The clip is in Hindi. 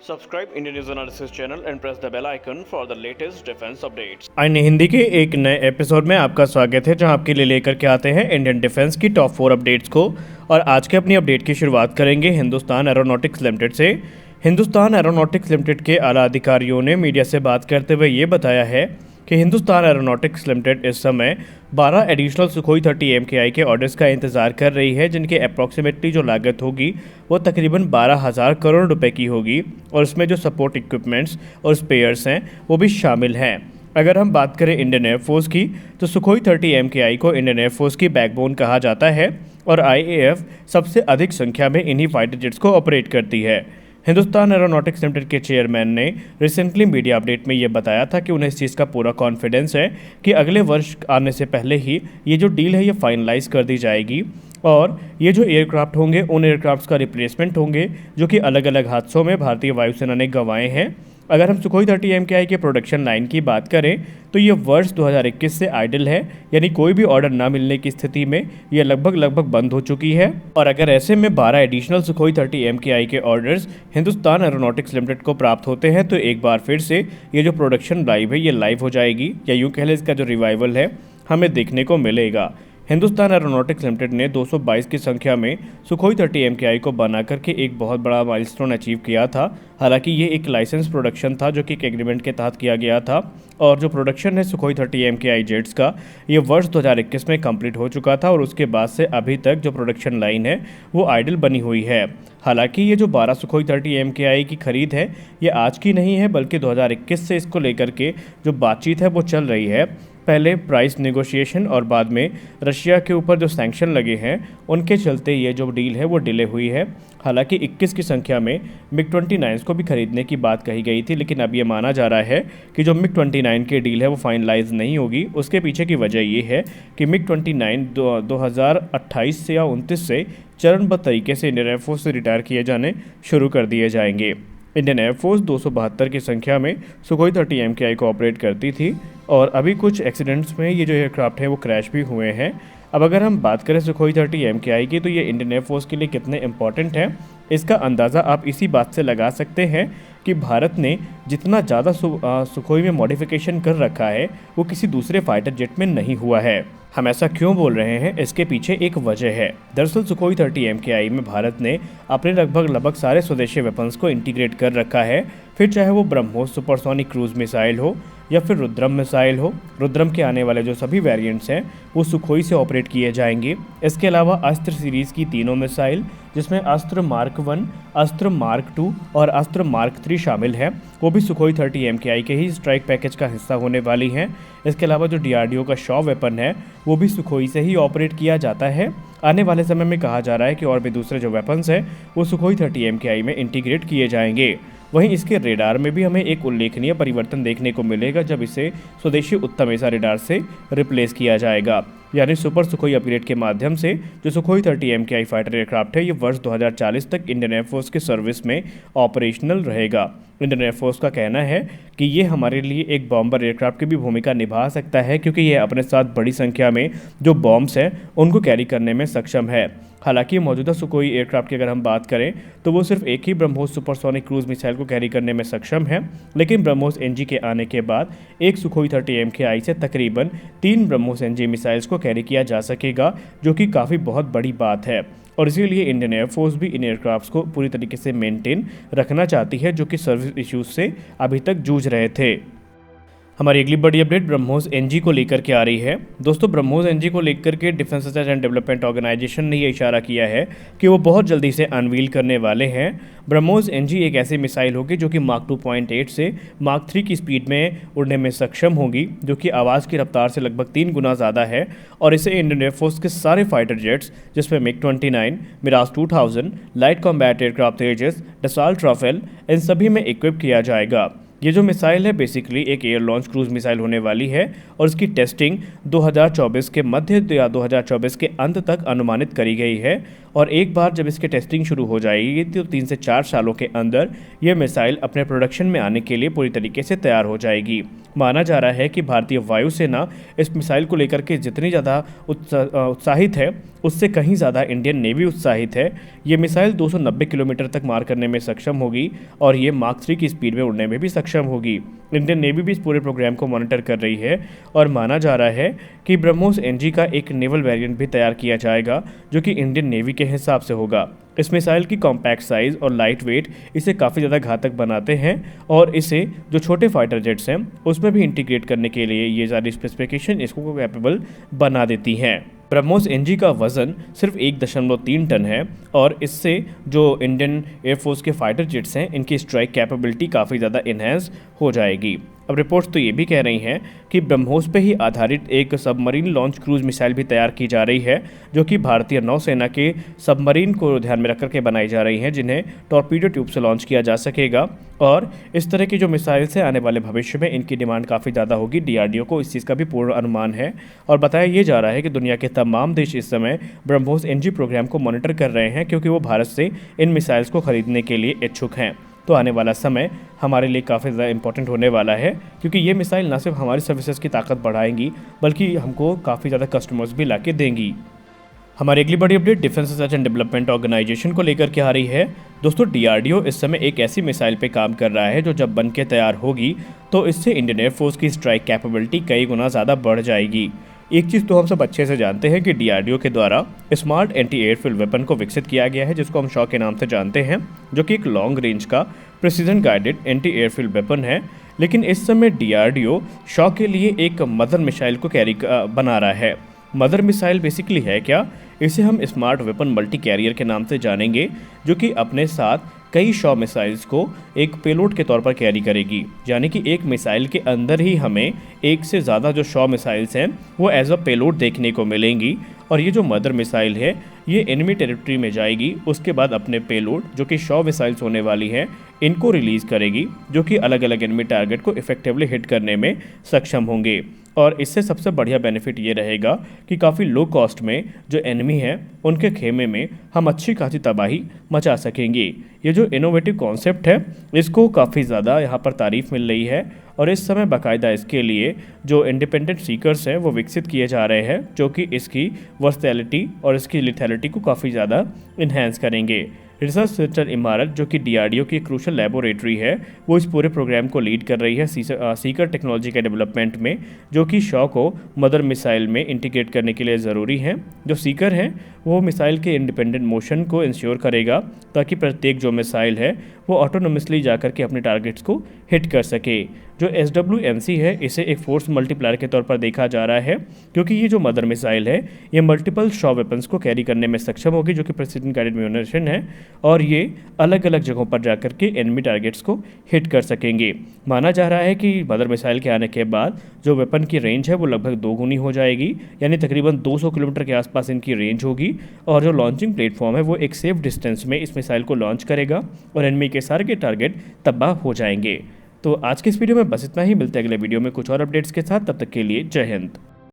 Subscribe Indian News Analysis channel and press the bell icon for the latest defense updates. आईने हिंदी के एक नए एपिसोड में आपका स्वागत है, जहां आपके लिए लेकर के आते हैं इंडियन डिफेंस की टॉप 4 अपडेट्स को। और आज के अपनी अपडेट की शुरुआत करेंगे हिंदुस्तान एरोनॉटिक्स लिमिटेड से। हिंदुस्तान एरोनॉटिक्स लिमिटेड के आला अधिकारियों ने मीडिया से बात करते हुए ये बताया है कि हिंदुस्तान एरोनॉटिक्स लिमिटेड इस समय 12 एडिशनल सुखोई 30 MKI के ऑर्डर्स का इंतजार कर रही है, जिनके अप्रॉक्सीमेटली जो लागत होगी वो तकरीबन 12,000 करोड़ रुपए की होगी। और इसमें जो सपोर्ट इक्विपमेंट्स और स्पेयर्स हैं वो भी शामिल हैं। अगर हम बात करें इंडियन एयरफोर्स की, तो सुखोई 30 MKI को इंडियन एयरफोर्स की बैकबोन कहा जाता है और IAF सबसे अधिक संख्या में इन्हीं फाइटर जेट्स को ऑपरेट करती है। हिंदुस्तान एरोनॉटिक्स लिमिटेड के चेयरमैन ने रिसेंटली मीडिया अपडेट में ये बताया था कि उन्हें इस चीज़ का पूरा कॉन्फिडेंस है कि अगले वर्ष आने से पहले ही ये जो डील है ये फाइनलाइज कर दी जाएगी और ये जो एयरक्राफ्ट होंगे उन एयरक्राफ्ट्स का रिप्लेसमेंट होंगे जो कि अलग अलग हादसों में भारतीय वायुसेना ने गंवाए हैं। अगर हम सुखोई 30 MKI के प्रोडक्शन लाइन की बात करें तो ये वर्ष 2021 से आइडल है, यानी कोई भी ऑर्डर ना मिलने की स्थिति में ये लगभग बंद हो चुकी है। और अगर ऐसे में 12 एडिशनल सुखोई 30 MKI के ऑर्डर्स हिंदुस्तान एरोनॉटिक्स लिमिटेड को प्राप्त होते हैं तो एक बार फिर से ये जो प्रोडक्शन लाइव है ये लाइव हो जाएगी, या यूँ कह लें इसका जो रिवाइवल है हमें देखने को मिलेगा। हिंदुस्तान एरोनॉटिक्स लिमिटेड ने 222 की संख्या में सुखोई 30 MKI को बना करके एक बहुत बड़ा माइलस्टोन अचीव किया था। हालांकि ये एक लाइसेंस प्रोडक्शन था जो कि एक एग्रीमेंट के तहत किया गया था, और जो प्रोडक्शन है सुखोई 30 MKI जेट्स का ये वर्ष 2021 में कंप्लीट हो चुका था और उसके बाद से अभी तक जो प्रोडक्शन लाइन है वो आइडल बनी हुई है। हालांकि ये जो 12 सुखोई 30 MKI की खरीद है ये आज की नहीं है, बल्कि 2021 से इसको लेकर के जो बातचीत है वो चल रही है। पहले प्राइस नेगोशिएशन और बाद में रशिया के ऊपर जो सैंक्शन लगे हैं उनके चलते ये जो डील है वो डिले हुई है। हालांकि 21 की संख्या में MiG-29 को भी खरीदने की बात कही गई थी, लेकिन अब ये माना जा रहा है कि जो MiG-29 की डील है वो फाइनलाइज नहीं होगी। उसके पीछे की वजह ये है कि MiG-29 2028 से या 29 से चरणबद्ध तरीके से इंडियन एयरफोर्स से रिटायर किए जाने शुरू कर दिए जाएंगे। इंडियन एयरफोर्स 272 की संख्या में सुखोई 30 MKI को ऑपरेट करती थी और अभी कुछ एक्सीडेंट्स में ये जो एयरक्राफ्ट है वो क्रैश भी हुए हैं। अब अगर हम बात करें सुखोई 30 MKI की, तो ये इंडियन एयरफोर्स के लिए कितने इंपॉर्टेंट है इसका अंदाज़ा आप इसी बात से लगा सकते हैं कि भारत ने जितना ज़्यादा सुखोई में मॉडिफिकेशन कर रखा है वो किसी दूसरे फाइटर जेट में नहीं हुआ है। हम ऐसा क्यों बोल रहे हैं, इसके पीछे एक वजह है। दरअसल सुखोई 30 MKI में भारत ने अपने लगभग सारे स्वदेशी वेपन्स को इंटीग्रेट कर रखा है, फिर चाहे वो ब्रह्मोस सुपरसोनिक क्रूज मिसाइल हो या फिर रुद्रम मिसाइल हो। रुद्रम के आने वाले जो सभी वेरिएंट्स हैं वो सुखोई से ऑपरेट किए जाएंगे। इसके अलावा अस्त्र सीरीज़ की तीनों मिसाइल, जिसमें अस्त्र मार्क 1, अस्त्र मार्क 2 और अस्त्र मार्क 3 शामिल है, वो भी सुखोई 30 MKI के ही स्ट्राइक पैकेज का हिस्सा होने वाली हैं। इसके अलावा जो DRDO का शॉ वेपन है वो भी सुखोई से ही ऑपरेट किया जाता है। आने वाले समय में कहा जा रहा है कि और भी दूसरे जो वेपन्स हैं वो सुखोई 30 MKI में इंटीग्रेट किए जाएंगे। वहीं इसके रेडार में भी हमें एक उल्लेखनीय परिवर्तन देखने को मिलेगा जब इसे स्वदेशी उत्तम एसा रेडार से रिप्लेस किया जाएगा, यानी सुपर सुखोई अपग्रेड के माध्यम से जो सुखोई 30 MKI फाइटर एयरक्राफ्ट है ये वर्ष 2040 तक इंडियन एयरफोर्स के सर्विस में ऑपरेशनल रहेगा। इंडियन एयरफोर्स का कहना है कि ये हमारे लिए एक बॉम्बर एयरक्राफ्ट की भी भूमिका निभा सकता है, क्योंकि ये अपने साथ बड़ी संख्या में जो बॉम्ब्स हैं उनको कैरी करने में सक्षम है। हालांकि मौजूदा सुखोई एयरक्राफ्ट की अगर हम बात करें तो वो सिर्फ एक ही ब्रह्मोस सुपरसोनिक क्रूज मिसाइल को कैरी करने में सक्षम है, लेकिन ब्रह्मोस NG के आने के बाद एक सुखोई 30 MKI से तकरीबन 3 ब्रह्मोस NG मिसाइल्स को कैरी किया जा सकेगा, जो कि काफ़ी बहुत बड़ी बात है। और इसीलिए इंडियन एयरफोर्स भी इन एयरक्राफ्ट्स को पूरी तरीके से मेंटेन रखना चाहती है, जो कि सर्विस इश्यूज से अभी तक जूझ रहे थे। हमारी अगली बड़ी अपडेट ब्रह्मोस NG को लेकर के आ रही है। दोस्तों, ब्रह्मोस NG को लेकर के defence research and development organisation ने ये इशारा किया है कि वो बहुत जल्दी से अनवील करने वाले हैं। ब्रह्मोस NG एक ऐसी मिसाइल होगी जो कि मार्क 2.8 से मार्क 3 की स्पीड में उड़ने में सक्षम होगी, जो कि आवाज़ की रफ्तार से लगभग 3 गुना ज़्यादा है। और इसे इंडियन एयरफोर्स के सारे फाइटर जेट्स, जिसमें MiG-29, Mirage 2000, light combat aircraft Tejas, Dassault Rafale, इन सभी में इक्विप किया जाएगा। ये जो मिसाइल है बेसिकली एक एयर लॉन्च क्रूज मिसाइल होने वाली है और इसकी टेस्टिंग 2024 के मध्य या 2024 के अंत तक अनुमानित करी गई है। और एक बार जब इसकी टेस्टिंग शुरू हो जाएगी तो 3 से 4 सालों के अंदर ये मिसाइल अपने प्रोडक्शन में आने के लिए पूरी तरीके से तैयार हो जाएगी। माना जा रहा है कि भारतीय वायुसेना इस मिसाइल को लेकर के जितनी ज़्यादा उत्साहित है उससे कहीं ज़्यादा इंडियन नेवी उत्साहित है। ये मिसाइल 290 किलोमीटर तक मार करने में सक्षम होगी और ये मार्क 3 की स्पीड में उड़ने में भी सक्षम होगी। इंडियन नेवी भी इस पूरे प्रोग्राम को मॉनिटर कर रही है और माना जा रहा है कि ब्रह्मोस एनजी का एक नेवल वेरिएंट भी तैयार किया जाएगा जो कि इंडियन नेवी के हिसाब से होगा। इस मिसाइल की कॉम्पैक्ट साइज़ और लाइट वेट इसे काफ़ी ज़्यादा घातक बनाते हैं और इसे जो छोटे फाइटर जेट्स हैं उसमें भी इंटीग्रेट करने के लिए ये सारी स्पेसिफिकेशन इसको कैपेबल बना देती हैं। ब्रह्मोस एनजी का वज़न सिर्फ 1.3 टन है और इससे जो इंडियन एयरफोर्स के फाइटर जेट्स हैं इनकी स्ट्राइक कैपेबिलिटी काफ़ी ज़्यादा इन्हेंस हो जाएगी। अब रिपोर्ट्स तो ये भी कह रही हैं कि ब्रह्मोस पे ही आधारित एक सबमरीन लॉन्च क्रूज मिसाइल भी तैयार की जा रही है जो कि भारतीय नौसेना के सबमरीन को ध्यान में रख कर के बनाई जा रही हैं जिन्हें टॉर्पीडो ट्यूब से लॉन्च किया जा सकेगा। और इस तरह की जो मिसाइल्स हैं आने वाले भविष्य में इनकी डिमांड काफ़ी ज़्यादा होगी। डीआरडीओ को इस चीज़ का भी पूर्ण अनुमान है और बताया ये जा रहा है कि दुनिया के तमाम देश इस समय ब्रह्मोस एनजी प्रोग्राम को मॉनिटर कर रहे हैं क्योंकि वो भारत से इन मिसाइल्स को खरीदने के लिए इच्छुक हैं। तो आने वाला समय हमारे लिए काफ़ी ज़्यादा इंपॉर्टेंट होने वाला है क्योंकि ये मिसाइल न सिर्फ हमारी सर्विसेज की ताकत बढ़ाएंगी बल्कि हमको काफ़ी ज़्यादा कस्टमर्स भी लाके देंगी। हमारी अगली बड़ी update defence research and development organisation को लेकर के आ रही है। दोस्तों डीआरडीओ इस समय एक ऐसी मिसाइल पे काम कर रहा है जो जब बन के तैयार होगी तो इससे इंडियन एयरफोर्स की स्ट्राइक कैपेबिलिटी कई गुना ज़्यादा बढ़ जाएगी। एक चीज़ तो हम सब अच्छे से जानते हैं कि डीआरडीओ के द्वारा स्मार्ट एंटी एयरफील्ड वेपन को विकसित किया गया है जिसको हम शॉ के नाम से जानते हैं जो कि एक लॉन्ग रेंज का precision guided anti airfield weapon है। लेकिन इस समय डीआरडीओ शॉ के लिए एक मदर मिसाइल को बना रहा है। मदर मिसाइल बेसिकली है क्या? इसे हम स्मार्ट वेपन मल्टी कैरियर के नाम से जानेंगे जो कि अपने साथ कई शॉ मिसाइल्स को एक पेलोड के तौर पर कैरी करेगी। यानी कि एक मिसाइल के अंदर ही हमें एक से ज़्यादा जो शॉ मिसाइल्स हैं वो एज अ पेलोड देखने को मिलेंगी और ये जो मदर मिसाइल है ये एनिमी टेरिटरी में जाएगी, उसके बाद अपने पेलोड जो कि शॉ मिसाइल्स होने वाली हैं इनको रिलीज़ करेगी जो कि अलग अलग एनिमी टारगेट को इफेक्टिवली हिट करने में सक्षम होंगे। और इससे सबसे बढ़िया बेनिफिट ये रहेगा कि काफ़ी लो कॉस्ट में जो एनिमी है उनके खेमे में हम अच्छी खासी तबाही मचा सकेंगे। ये जो इनोवेटिव कॉन्सेप्ट है इसको काफ़ी ज़्यादा यहाँ पर तारीफ़ मिल रही है और इस समय बाकायदा इसके लिए जो इंडिपेंडेंट सीकर्स हैं वो विकसित किए जा रहे हैं जो कि इसकी वर्सटैलिटी और इसकी लिथैलिटी को काफ़ी ज़्यादा इन्हेंस करेंगे। रिसर्च सेंटर इमारत जो कि डीआरडीओ की क्रूशल लेबोरेटरी है वो इस पूरे प्रोग्राम को लीड कर रही है सीकर टेक्नोलॉजी के डेवलपमेंट में जो कि शॉ को मदर मिसाइल में इंटीग्रेट करने के लिए ज़रूरी है। जो सीकर है वो मिसाइल के इंडिपेंडेंट मोशन को इंश्योर करेगा ताकि प्रत्येक जो मिसाइल है वो ऑटोनोमसली जाकर के अपने टारगेट्स को हिट कर सके। जो SWMC है इसे एक फोर्स मल्टीप्लायर के तौर पर देखा जा रहा है क्योंकि ये जो मदर मिसाइल है ये मल्टीपल शॉ वेपन्स को कैरी करने में सक्षम होगी जो कि प्रिसीजन गाइडेड म्यूनिशन है और ये अलग अलग जगहों पर जाकर के एनिमी टारगेट्स को हिट कर सकेंगे। माना जा रहा है कि मदर मिसाइल के आने के बाद जो वेपन की रेंज है वो लगभग 2 गुनी हो जाएगी यानी तकरीबन 200 किलोमीटर के आसपास इनकी रेंज होगी और जो लॉन्चिंग प्लेटफॉर्म है वो एक सेफ डिस्टेंस में इस मिसाइल को लॉन्च करेगा और एनिमी के सारे के टारगेट तबाह हो जाएंगे। तो आज के इस वीडियो में बस इतना ही। मिलते हैं अगले वीडियो में कुछ और अपडेट्स के साथ, तब तक के लिए जय हिंद।